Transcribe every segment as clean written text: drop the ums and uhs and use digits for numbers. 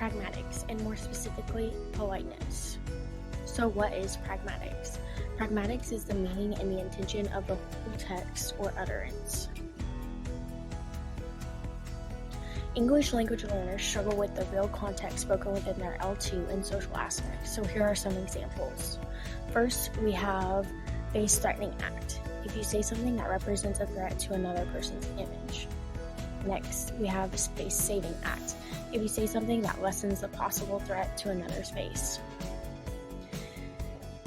pragmatics, and more specifically, politeness. So what is pragmatics? Pragmatics is the meaning and the intention of the whole text or utterance. English language learners struggle with the real context spoken within their L2 and social aspects, so here are some examples. First, we have face-threatening act, if you say something that represents a threat to another person's image. Next, we have face-saving act, if you say something that lessens the possible threat to another's face.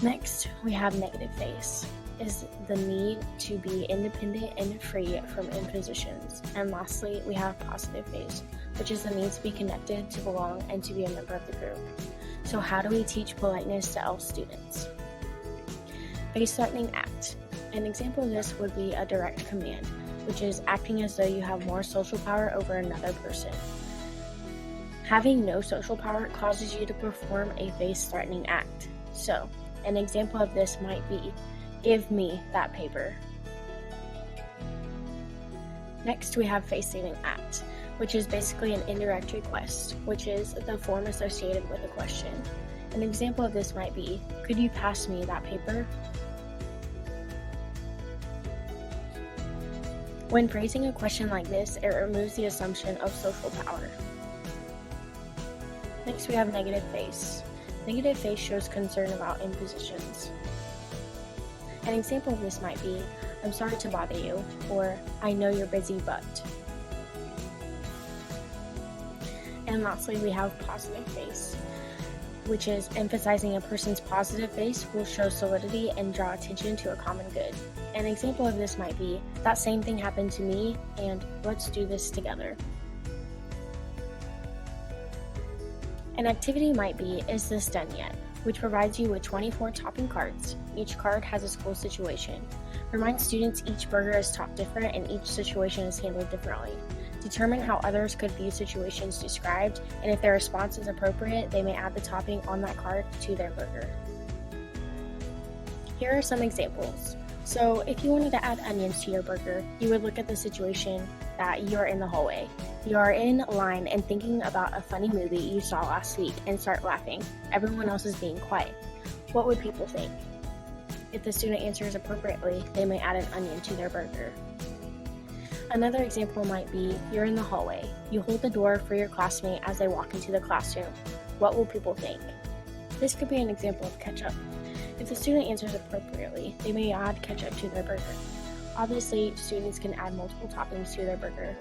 Next, we have negative face, is the need to be independent and free from impositions. And lastly, we have positive face, which is the need to be connected, to belong, and to be a member of the group. So how do we teach politeness to L students? Face-threatening act. An example of this would be a direct command, which is acting as though you have more social power over another person. Having no social power causes you to perform a face-threatening act. So, an example of this might be, give me that paper. Next, we have face-saving act, which is basically an indirect request, which is the form associated with a question. An example of this might be, could you pass me that paper? When phrasing a question like this, it removes the assumption of social power. Next, we have negative face. Negative face shows concern about impositions. An example of this might be, I'm sorry to bother you, or I know you're busy, but. And lastly, we have positive face, which is emphasizing a person's positive face will show solidity and draw attention to a common good. An example of this might be, that same thing happened to me, and let's do this together. An activity might be, is this done yet? Which provides you with 24 topping cards. Each card has a school situation. Remind students each burger is topped different and each situation is handled differently. Determine how others could view situations described, and if their response is appropriate, they may add the topping on that card to their burger. Here are some examples. So if you wanted to add onions to your burger, you would look at the situation that you are in the hallway. You are in line and thinking about a funny movie you saw last week and start laughing. Everyone else is being quiet. What would people think? If the student answers appropriately, they may add an onion to their burger. Another example might be, you're in the hallway. You hold the door for your classmate as they walk into the classroom. What will people think? This could be an example of ketchup. If the student answers appropriately, they may add ketchup to their burger. Obviously, students can add multiple toppings to their burger.